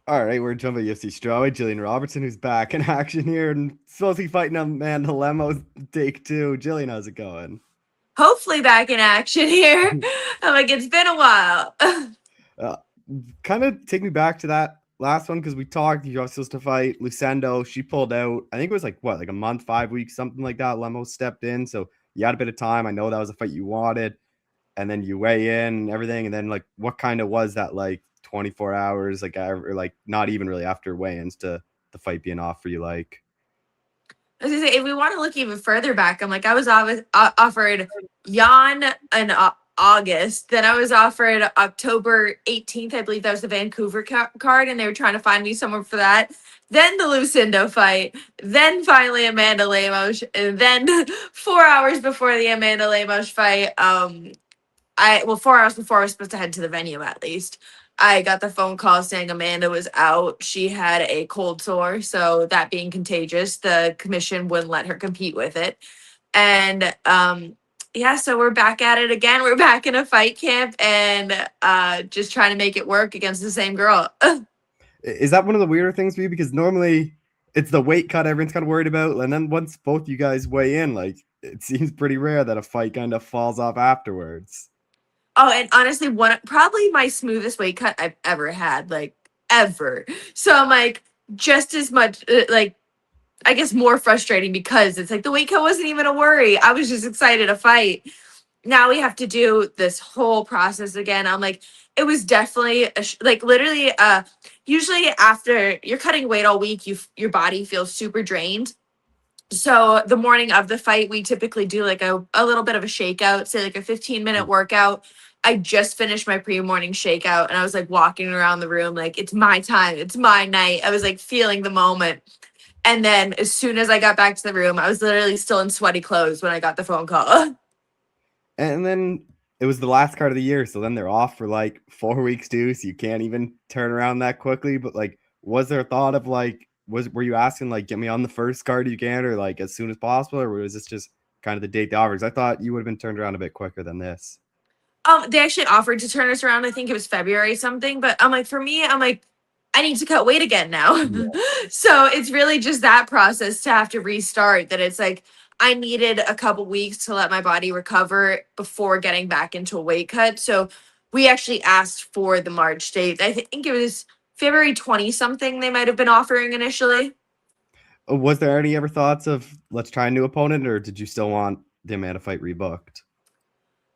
All right, we're jumping to UFC strawweight. Gillian Robertson, who's back in action here and supposed to be fighting Amanda Lemos take two. Gillian, how's it going? Hopefully back in action here. I'm like, it's been a while. uh, Kind of take me back to that last one because we talked. You were supposed to fight Lucendo. She pulled out. I think it was like what, like a month, 5 weeks, something like that. Lemos stepped in, so you had a bit of time. I know that was a fight you wanted, and then you weigh in and everything, and then like, what kind of was that like 24 hours, like, or like not even really after weigh-ins to the fight being off for you, like. I was gonna say, if we want to look even further back, I'm like, I was offered Jan in August. Then I was offered October 18th. I believe that was the Vancouver card, and they were trying to find me someone for that. Then the Lucindo fight. Then finally Amanda Lemos. And then 4 hours before the Amanda Lemos fight, 4 hours before I was supposed to head to the venue at least. I got the phone call saying Amanda was out. She had a cold sore, so that being contagious, the commission wouldn't let her compete with it. And yeah, so we're back at it again. We're back in a fight camp and just trying to make it work against the same girl. Is that one of the weirder things for you? Because normally it's the weight cut everyone's kind of worried about, and then once both you guys weigh in, like, it seems pretty rare that a fight kind of falls off afterwards. Oh, and honestly, one probably my smoothest weight cut I've ever had, like ever. So I'm like just as much like I guess more frustrating because it's like the weight cut wasn't even a worry. I was just excited to fight. Now we have to do this whole process again. I'm like, it was definitely like literally. Usually after you're cutting weight all week, your body feels super drained. So the morning of the fight, we typically do like a little bit of a shakeout, say like a 15-minute workout. I just finished my pre-morning shakeout and I was like walking around the room like it's my time, it's my night. I was like feeling the moment. And then as soon as I got back to the room, I was literally still in sweaty clothes when I got the phone call. And then it was the last card of the year, so then they're off for like 4 weeks too, so you can't even turn around that quickly. But like, was there a thought of like, were you asking like, get me on the first card you can, or like as soon as possible, or was this just kind of the date they offered? 'Cause I thought you would have been turned around a bit quicker than this. They actually offered to turn us around. I think it was February something, but I'm like, for me, I'm like, I need to cut weight again now. Yeah. So it's really just that process to have to restart that it's like I needed a couple weeks to let my body recover before getting back into a weight cut. So we actually asked for the March date. I think it was February 20 something they might have been offering initially. Was there any ever thoughts of let's try a new opponent, or did you still want the Amanda fight rebooked?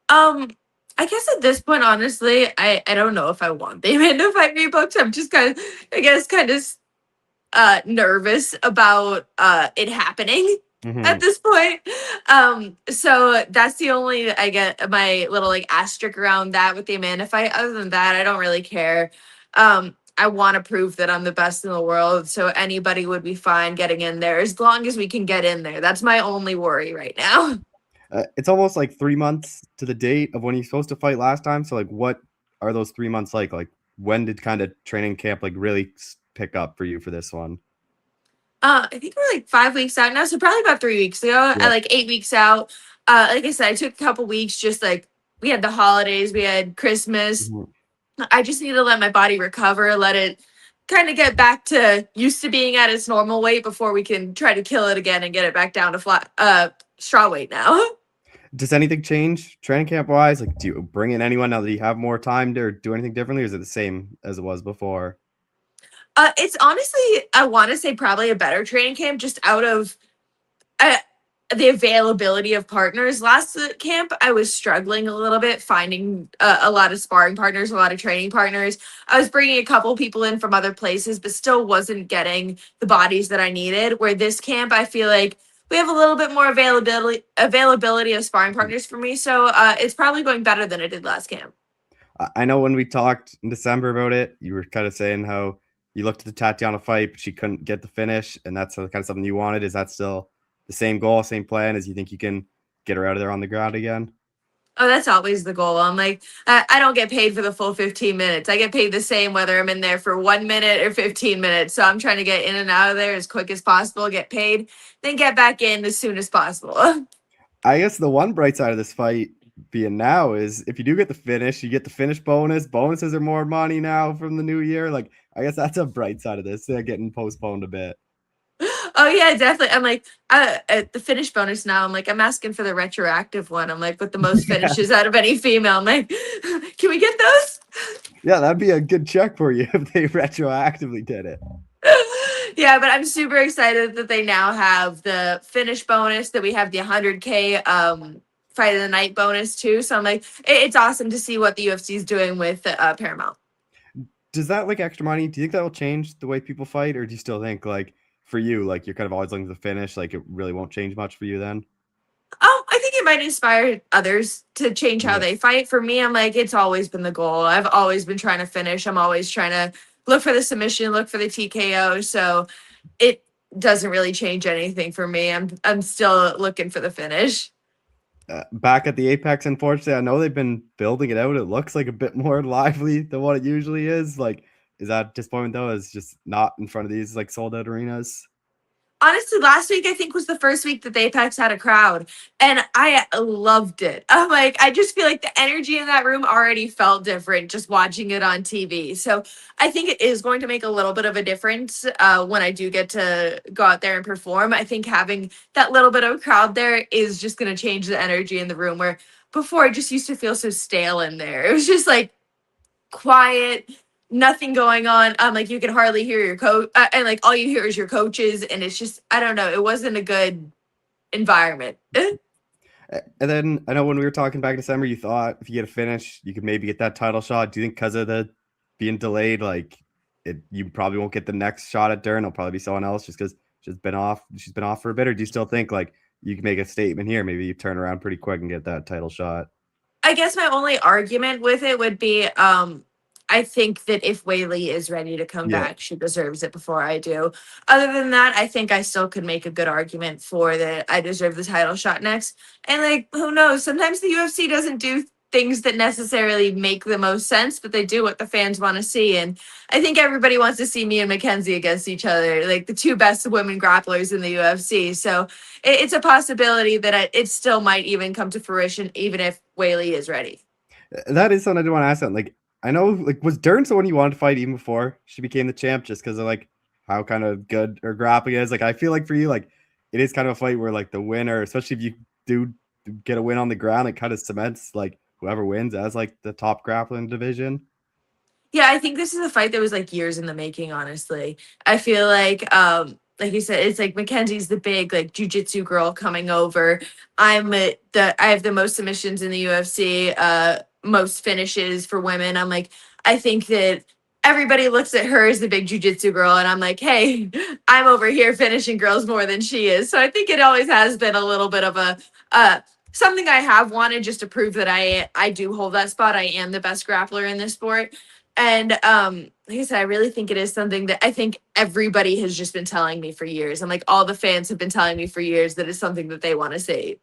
Um, I guess at this point, honestly, I don't know if I want the Amanda fight rebooked. I'm just kind of, I guess, kind of nervous about it happening at Hmm. this point. So that's the only I get my little like asterisk around that with the Amanda fight. Other than that, I don't really care. I want to prove that I'm the best in the world, so anybody would be fine getting in there as long as we can get in there. That's my only worry right now. It's almost like 3 months to the date of when you're supposed to fight last time. So like, what are those 3 months like? Like, when did kind of training camp like really pick up for you for this one? I think we're like 5 weeks out now, so probably about 3 weeks ago. I Yep. like 8 weeks out. Like I said, I took a couple weeks. Just like we had the holidays, we had Christmas. Mhm. I just need to let my body recover, let it kind of get back to used to being at its normal weight before we can try to kill it again and get it back down to flat straw weight now. Does anything change training camp wise? Like, do you bring in anyone now that you have more time to do anything differently, or is it the same as it was before? It's honestly, I want to say probably a better training camp just out of uh, the availability of partners. Last camp, I was struggling a little bit finding a lot of sparring partners, a lot of training partners. I was bringing a couple people in from other places, but still wasn't getting the bodies that I needed. Where this camp, I feel like we have a little bit more availability of sparring partners for me. So it's probably going better than it did last camp. I know when we talked in December about it, you were kind of saying how you looked at the Tatiana fight, but she couldn't get the finish, and that's the kind of something you wanted. Is that still the same goal, same plan? As you think you can get her out of there on the ground again? Oh, that's always the goal. I'm like, I don't get paid for the full 15 minutes. I get paid the same whether I'm in there for 1 minute or 15 minutes. So I'm trying to get in and out of there as quick as possible, get paid, then get back in as soon as possible. I guess the one bright side of this fight being now is if you do get the finish, you get the finish bonus. Bonuses are more money now from the new year. Like, I guess that's a bright side of this. They're getting postponed a bit. Oh yeah, definitely. I'm like at the finish bonus now. I'm like I'm asking for the retroactive one. I'm like with the most Yeah. finishes out of any female. I'm like, can we get those? Yeah, that'd be a good check for you if they retroactively did it. Yeah, but I'm super excited that they now have the finish bonus, that we have the 100K fight of the night bonus too. So I'm like, it's awesome to see what the UFC is doing with Paramount. Does that like extra money? Do you think that will change the way people fight, or do you still think like for you, like you're kind of always looking to finish, like it really won't change much for you then? I think it might inspire others to change how Yeah. they fight. For me, I'm like, it's always been the goal. I've always been trying to finish. I'm always trying to look for the submission, look for the TKO. So it doesn't really change anything for me. I'm still looking for the finish. Back at the Apex, unfortunately, I know they've been building it out. It looks like a bit more lively than what it usually is. Like, is that disappointment though? Is just not in front of these like sold out arenas? Honestly, last week I think was the first week that the Apex had a crowd, and I loved it. I'm like, I just feel like the energy in that room already felt different just watching it on TV. So I think it is going to make a little bit of a difference when I do get to go out there and perform. I think having that little bit of a crowd there is just going to change the energy in the room. Where before it just used to feel so stale in there. It was just like quiet, nothing going on. Like you can hardly hear your coach, and like all you hear is your coaches, and it's just I don't know. It wasn't a good environment. And then I know when we were talking back in December, you thought if you get a finish, you could maybe get that title shot. Do you think because of the being delayed, like you probably won't get the next shot at Dern? It'll probably be someone else just because she's been off for a bit. Or do you still think like you can make a statement here? Maybe you turn around pretty quick and get that title shot. I guess my only argument with it would be I think that if Whaley is ready to come Yeah. back, she deserves it before I do. Other than that, I think I still could make a good argument for that I deserve the title shot next. And like, who knows? Sometimes the UFC doesn't do things that necessarily make the most sense, but they do what the fans want to see. And I think everybody wants to see me and Mackenzie against each other, like the two best women grapplers in the UFC. So it's a possibility that it still might even come to fruition, even if Whaley is ready. That is something I do want to ask. Like, I know, like, was Dern someone you wanted to fight even before she became the champ, just because of like how kind of good her grappling is? Like, I feel like for you, like, it is kind of a fight where like the winner, especially if you do get a win on the ground, it kind of cements like whoever wins as like the top grappling division. Yeah, I think this is a fight that was like years in the making, honestly. I feel like you said, it's like Mackenzie's the big like jujitsu girl coming over. I have the most submissions in the UFC, most finishes for women. I'm like, I think that everybody looks at her as the big jujitsu girl, and I'm like, hey, I'm over here finishing girls more than she is. So I think it always has been a little bit of a something I have wanted just to prove that I do hold that spot. I am the best grappler in this sport. And like I said, I really think it is something that I think everybody has just been telling me for years. And like all the fans have been telling me for years that it's something that they want to see.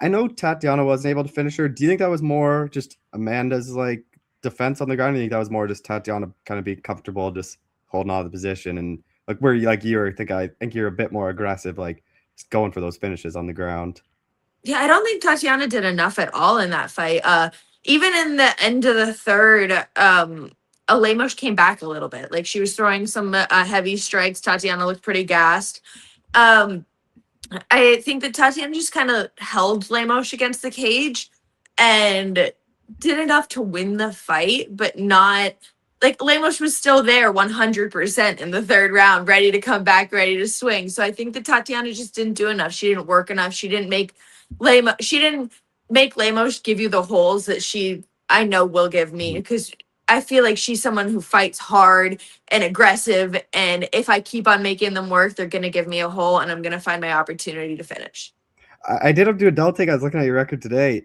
I know Tatiana wasn't able to finish her. Do you think that was more just Amanda's like defense on the ground? Or do you think that was more just Tatiana kind of being comfortable, just holding on to the position and like where you like you're I think you're a bit more aggressive, like just going for those finishes on the ground. Yeah, I don't think Tatiana did enough at all in that fight. Even in the end of the third, Alemos came back a little bit. Like she was throwing some heavy strikes. Tatiana looked pretty gassed. Um, I think that Tatiana just kind of held Lemos against the cage and did enough to win the fight, but not like Lemos was still there 100% in the third round, ready to come back, ready to swing. So I think that Tatiana just didn't do enough. She didn't work enough. She didn't make Lemos give you the holes that I know will give me because I feel like she's someone who fights hard and aggressive. And if I keep on making them work, they're going to give me a hole and I'm going to find my opportunity to finish. I did have to do a double take. I was looking at your record today.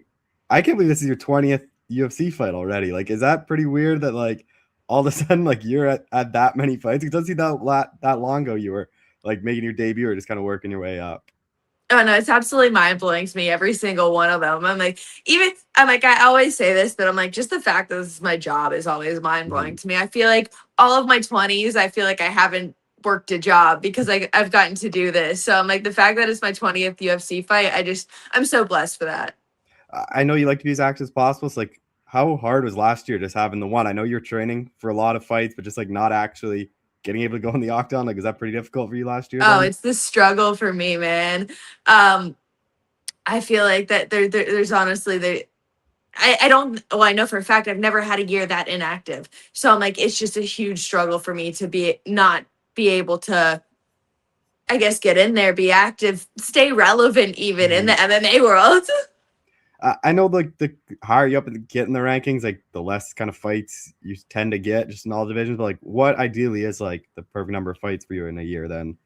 I can't believe this is your 20th UFC fight already. Like, is that pretty weird that like all of a sudden like you're at that many fights? It doesn't seem that long ago you were like making your debut or just kind of working your way up. Oh no, it's absolutely mind blowing to me. Every single one of them. I'm like, I always say this, but I'm like, just the fact that this is my job is always mind blowing to me. I feel like all of my 20s, I feel like I haven't worked a job because I've gotten to do this. So I'm like, the fact that it's my 20th UFC fight, I'm so blessed for that. I know you like to be as active as possible. So like, how hard was last year just having the one? I know you're training for a lot of fights, but just like not actually getting able to go in the octagon. Like, is that pretty difficult for you last year Oh, then? it's the struggle for me, man. Um, I feel like that there's honestly I don't, well, I know for a fact I've never had a year that inactive. So I'm like, it's just a huge struggle for me to not be able to, I guess, get in there, be active, stay relevant even in Mhm. the MMA world. I know like the higher you up and get in the rankings, like the less kind of fights you tend to get just in all divisions. But like, what ideally is like the perfect number of fights for you in a year then?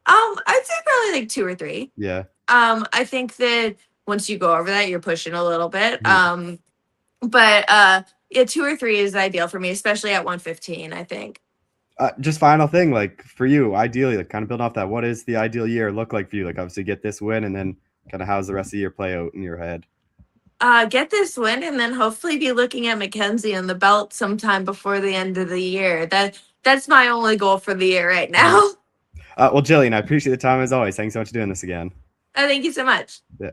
I'd say probably like two or three. Yeah. I think that once you go over that, you're pushing a little bit. Mhm. But yeah, two or three is ideal for me, especially at 115, I think. Just final thing, like for you, ideally, like kind of build off that. What is the ideal year look like for you? Like obviously get this win, and then kind of how's the rest of the year play out in your head? Get this win and then hopefully be looking at Mackenzie and the belt sometime before the end of the year. That's my only goal for the year right Mhm. now. Well, Jillian, I appreciate the time as always. Thanks so much for doing this again. Thank you so much. Yeah.